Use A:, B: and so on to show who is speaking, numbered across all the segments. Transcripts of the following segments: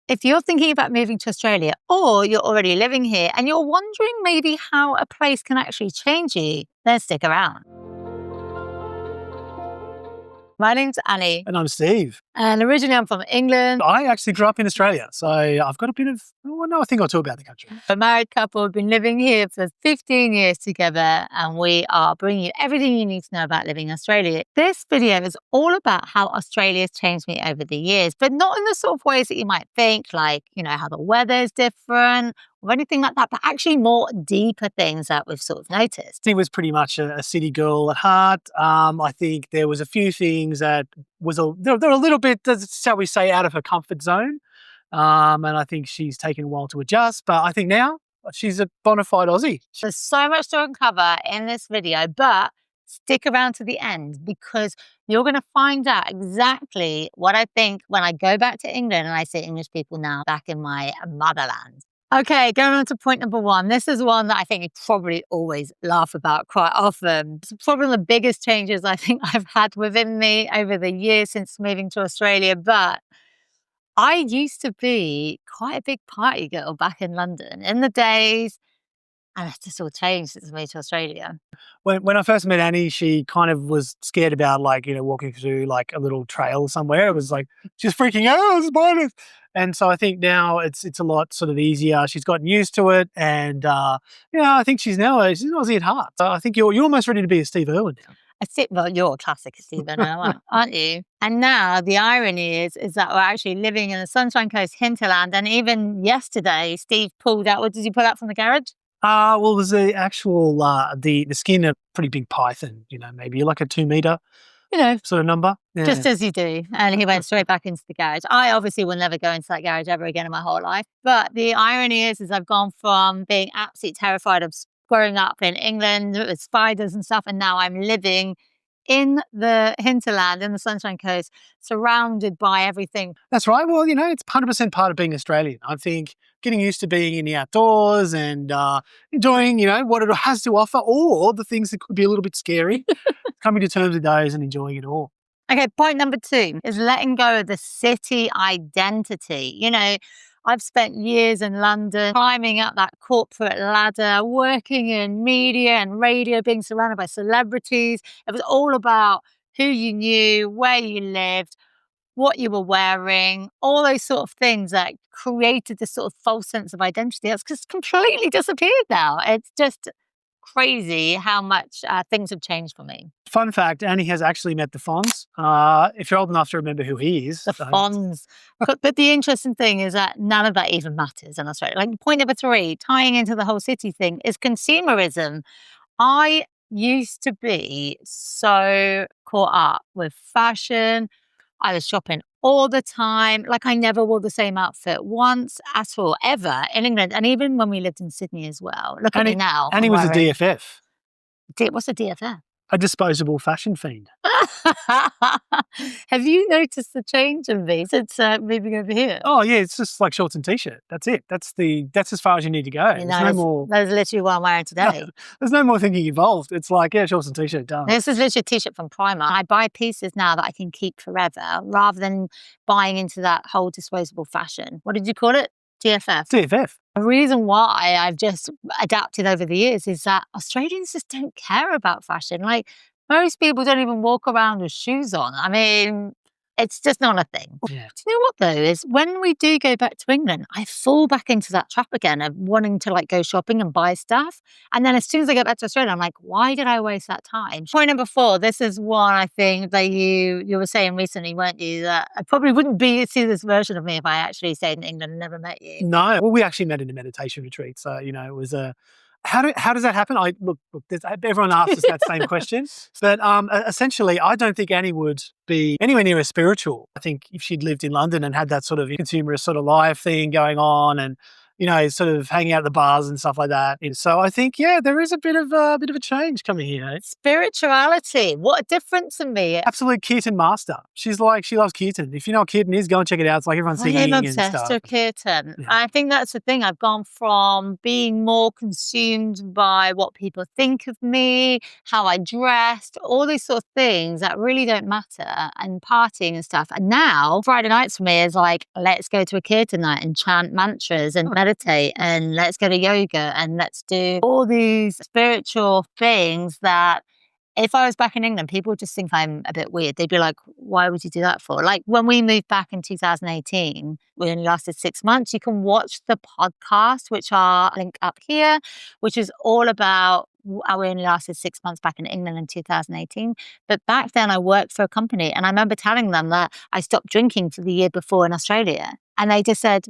A: If you're thinking about moving to Australia or you're already living here and you're wondering maybe how a place can actually change you, then stick around. My name's Annie.
B: And I'm Steve.
A: And originally I'm from England.
B: I actually grew up in Australia, so I've got a bit of, well, no, I think I'll talk about the country.
A: A married couple have been living here for 15 years together, and we are bringing you everything you need to know about living in Australia. This video is all about how Australia's changed me over the years, but not in the sort of ways that you might think, like, how the weather is different or anything like that, but actually more deeper things that we've sort of noticed.
B: She was pretty much a city girl at heart. I think there was a few things that they're a little bit, shall we say, out of her comfort zone. And I think she's taken a while to adjust, but I think now she's a bona fide Aussie.
A: There's so much to uncover in this video, but stick around to the end because you're going to find out exactly what I think when I go back to England and I see English people now back in my motherland. Okay, going on to point number one. This is one that I think you probably always laugh about quite often. It's probably the biggest changes I think I've had within me over the years since moving to Australia, but I used to be quite a big party girl back in London in the days, and it's just all changed since I moved to Australia.
B: When I first met Annie, she kind of was scared about walking through like a little trail somewhere. It was like she's freaking out, oh, spiders. And so I think now it's a lot sort of easier. She's gotten used to it, and I think she's Aussie at heart. So I think you're almost ready to be a Steve Irwin now.
A: Well, you're a classic Stephen, aren't you? And now the irony is that we're actually living in the Sunshine Coast hinterland. And even yesterday, Steve pulled out. What did you pull out from the garage?
B: Well, there's the actual the skin of a pretty big python. Maybe like a 2 meter, sort of number. Yeah.
A: Just as you do. And he went straight back into the garage. I obviously will never go into that garage ever again in my whole life. But the irony is I've gone from being absolutely terrified of growing up in England with spiders and stuff, and now I'm living in the hinterland, in the Sunshine Coast, surrounded by everything.
B: That's right. Well, it's 100% part of being Australian. I think getting used to being in the outdoors and enjoying, what it has to offer, or the things that could be a little bit scary, coming to terms with those and enjoying it all.
A: Okay, point number 2 is letting go of the city identity. I've spent years in London climbing up that corporate ladder, working in media and radio, being surrounded by celebrities. It was all about who you knew, where you lived, what you were wearing, all those sort of things that created this sort of false sense of identity. That's just completely disappeared now. It's just crazy how much things have changed for me.
B: Fun fact, Annie has actually met the Fonz. If you're old enough to remember who he is.
A: The Fonz. But the interesting thing is that none of that even matters in Australia. Like point number 3, tying into the whole city thing, is consumerism. I used to be so caught up with fashion. I was shopping all the time. Like I never wore the same outfit once at all, ever in England. And even when we lived in Sydney as well. Look at me now.
B: Annie was a DFF.
A: What's a DFF?
B: A disposable fashion fiend.
A: Have you noticed the change in me since moving over here?
B: Oh yeah, it's just like shorts and t-shirt. That's it. That's as far as you need to go. There's no more.
A: That's literally what I'm wearing today.
B: There's no more thinking involved. It's like, shorts and t-shirt, done.
A: This is literally a t-shirt from Primark. I buy pieces now that I can keep forever rather than buying into that whole disposable fashion. What did you call it? DFF.
B: DFF.
A: The reason why I've just adapted over the years is that Australians just don't care about fashion. Like most people don't even walk around with shoes on. I mean, it's just not a thing.
B: Yeah.
A: Do you know what though is when we do go back to England, I fall back into that trap again of wanting to like go shopping and buy stuff. And then as soon as I get back to Australia, I'm like, why did I waste that time? Point number 4, this is one I think that you were saying recently, weren't you? That I probably wouldn't see this version of me if I actually stayed in England and never met you.
B: No, well, we actually met in a meditation retreat. So, it was a... How does that happen? Look, everyone asks us that same question. But essentially, I don't think Annie would be anywhere near as spiritual. I think if she'd lived in London and had that sort of consumerist sort of life thing going on and sort of hanging out at the bars and stuff like that. And so I think, yeah, there is a bit of a change coming here.
A: Spirituality, what a difference in me.
B: Absolute Kirtan master. She's like, she loves Kirtan. If you know what Kirtan is, go and check it out. It's like everyone's
A: I am
B: singing and
A: obsessed
B: stuff.
A: with Kirtan.
B: Yeah.
A: I think that's the thing. I've gone from being more consumed by what people think of me, how I dressed, all these sort of things that really don't matter, and partying and stuff. And now Friday nights for me is like, let's go to a Kirtan night and chant mantras and meditate, and let's go to yoga, and let's do all these spiritual things that if I was back in England, people would just think I'm a bit weird. They'd be like, why would you do that for? Like when we moved back in 2018, we only lasted 6 months. You can watch the podcast, which I'll link up here, which is all about how we only lasted 6 months back in England in 2018. But back then I worked for a company and I remember telling them that I stopped drinking for the year before in Australia. And they just said,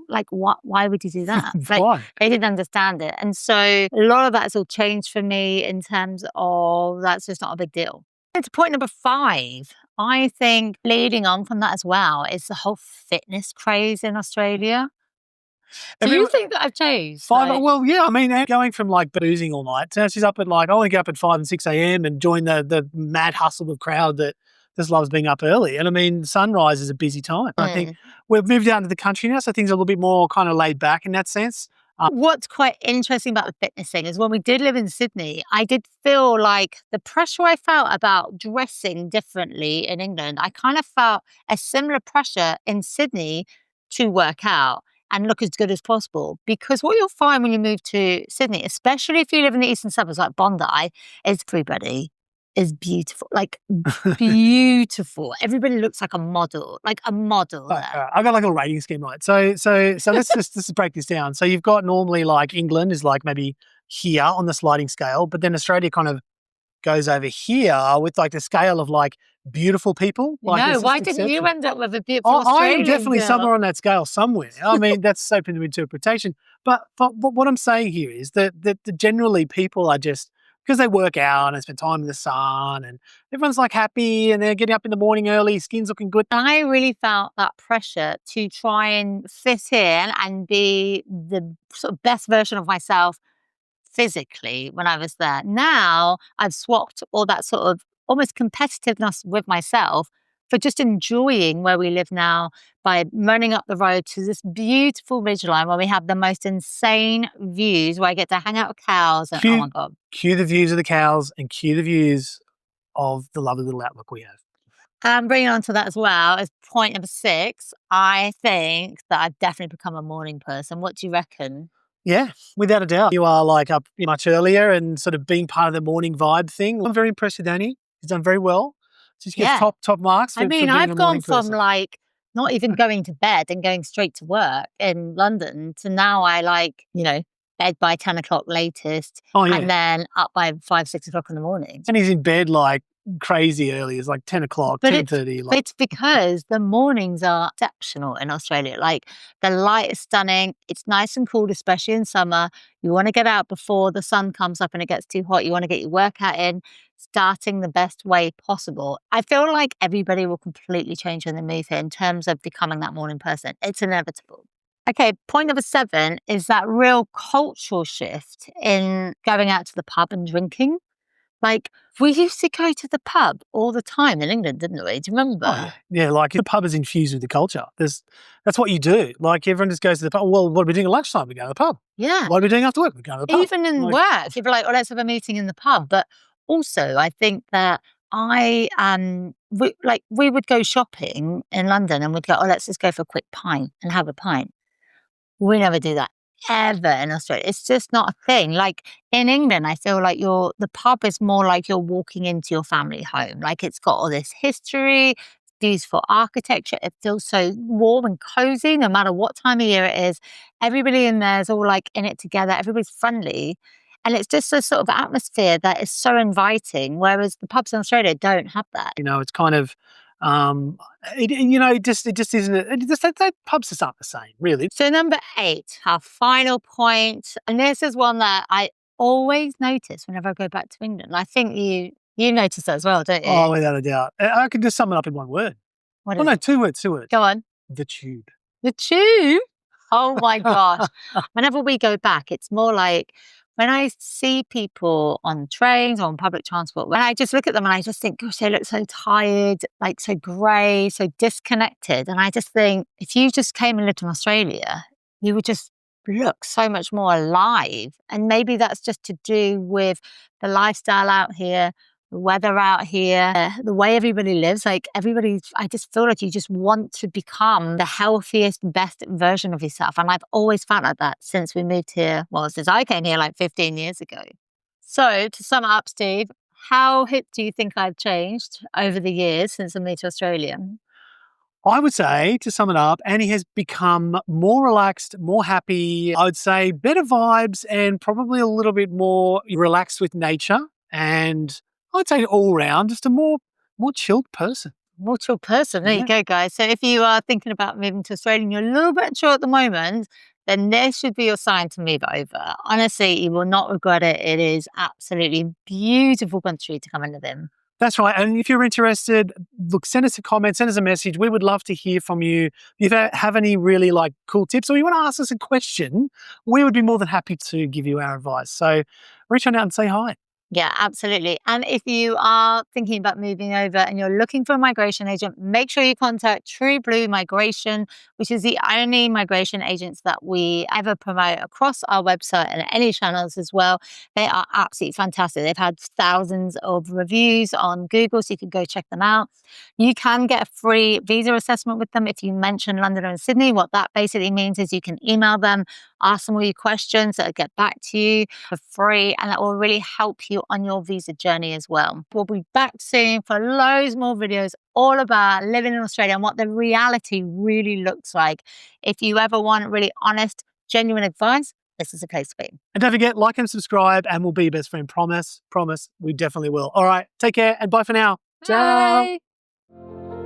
A: like, what? Why would you do that? Like,
B: Why?
A: they didn't understand it. And so a lot of that's all changed for me in terms of that's just not a big deal. And to point number 5, I think leading on from that as well is the whole fitness craze in Australia. Do you think that I've changed?
B: Well, yeah. I mean, going from like boozing all night, so she's up at like, I only get up at 5 and 6 a.m. and join the mad hustle of crowd that just loves being up early. And I mean, sunrise is a busy time. I think we've moved out to the country now, so things are a little bit more kind of laid back in that sense.
A: What's quite interesting about the fitness thing is when we did live in Sydney, I did feel like the pressure I felt about dressing differently in England, I kind of felt a similar pressure in Sydney to work out and look as good as possible. Because what you'll find when you move to Sydney, especially if you live in the eastern suburbs like Bondi, is everybody is beautiful, like beautiful. Everybody looks like a model, there.
B: I've got like a rating scheme, right? So let's break this down. So you've got normally like England is like maybe here on the sliding scale, but then Australia kind of goes over here with like the scale of like beautiful people. Like
A: No, why didn't you end up with a beautiful
B: I
A: Australian
B: am definitely
A: girl?
B: somewhere on that scale somewhere. I mean, that's open to interpretation. But what I'm saying here is that generally people are just, because they work out and spend time in the sun and everyone's like happy and they're getting up in the morning early, skin's looking good.
A: I really felt that pressure to try and fit in and be the sort of best version of myself physically when I was there. Now I've swapped all that sort of almost competitiveness with myself for just enjoying where we live now by running up the road to this beautiful ridgeline where we have the most insane views, where I get to hang out with cows and oh my God.
B: Cue the views of the cows and cue the views of the lovely little outlook we have.
A: And bringing on to that as well as point number 6, I think that I've definitely become a morning person. What do you reckon?
B: Yeah, without a doubt. You are like up much earlier and sort of being part of the morning vibe thing. I'm very impressed with Annie. She's done very well. She gets top marks for,
A: I mean,
B: for being
A: I've
B: a
A: gone
B: morning
A: from
B: person.
A: like not even going to bed and going straight to work in London to now I like, bed by 10 o'clock latest and then up by 5, 6 o'clock in the morning.
B: And he's in bed like crazy early. It's like 10 o'clock, 10:30.
A: It's because the mornings are exceptional in Australia. Like the light is stunning. It's nice and cool, especially in summer. You want to get out before the sun comes up and it gets too hot. You want to get your workout in, starting the best way possible. I feel like everybody will completely change when they move here in terms of becoming that morning person. It's inevitable. Okay, point number 7 is that real cultural shift in going out to the pub and drinking. Like, we used to go to the pub all the time in England, didn't we? Do you remember?
B: Oh, yeah, like the pub is infused with the culture. That's what you do. Like everyone just goes to the pub. Well, what are we doing at lunchtime? We go to the pub.
A: Yeah.
B: What are we doing after work? We go to the pub.
A: Even in work, you'd be like, oh, let's have a meeting in the pub. But also, I think that we would go shopping in London and we'd go, oh, let's just go for a quick pint and have a pint. We never do that ever in Australia. It's just not a thing. Like in England, I feel like the pub is more like you're walking into your family home. Like it's got all this history, beautiful architecture. It feels so warm and cozy no matter what time of year it is. Everybody in there is all like in it together. Everybody's friendly. And it's just a sort of atmosphere that is so inviting, whereas the pubs in Australia don't have that.
B: It's kind of it just isn't. That pubs just aren't the same, really.
A: So number 8, our final point, and this is one that I always notice whenever I go back to England. I think you notice that as well, don't you?
B: Oh, without a doubt. I could just sum it up in one word.
A: What is it?
B: 2 words. 2 words.
A: Go on.
B: The tube.
A: The tube. Oh my gosh. Whenever we go back, it's more like when I see people on trains or on public transport, when I just look at them and I just think, gosh, they look so tired, like so grey, so disconnected. And I just think if you just came and lived in Australia, you would just look so much more alive. And maybe that's just to do with the lifestyle out here, the weather out here, the way everybody lives. Like everybody, I just feel like you just want to become the healthiest, best version of yourself. And I've always felt like that since we moved here. Well, since I came here like 15 years ago. So to sum up, Steve, how hip do you think I've changed over the years since I moved to Australia?
B: I would say, to sum it up, Annie has become more relaxed, more happy. I would say better vibes and probably a little bit more relaxed with nature. And I'd say all round, just a more chilled person.
A: More chill person. There you
B: Yeah.
A: go, guys. So if you are thinking about moving to Australia and you're a little bit unsure at the moment, then this should be your sign to move over. Honestly, you will not regret it. It is absolutely beautiful country to come and live in.
B: That's right. And if you're interested, look, send us a comment, send us a message. We would love to hear from you. If you have any really like cool tips or you want to ask us a question, we would be more than happy to give you our advice. So reach on out and say hi.
A: Yeah, absolutely. And if you are thinking about moving over and you're looking for a migration agent, make sure you contact True Blue Migration, which is the only migration agents that we ever promote across our website and any channels as well. They are absolutely fantastic. They've had thousands of reviews on Google, so you can go check them out. You can get a free visa assessment with them if you mention London and Sydney. What that basically means is you can email them, ask them all your questions, they'll get back to you for free, and that will really help you on your visa journey as well. We'll be back soon for loads more videos all about living in Australia and what the reality really looks like. If you ever want really honest, genuine advice, this is a place to be.
B: And don't forget, like and subscribe, and we'll be your best friend. Promise. Promise. We definitely will. All right. Take care and bye for now. Ciao.
A: Bye.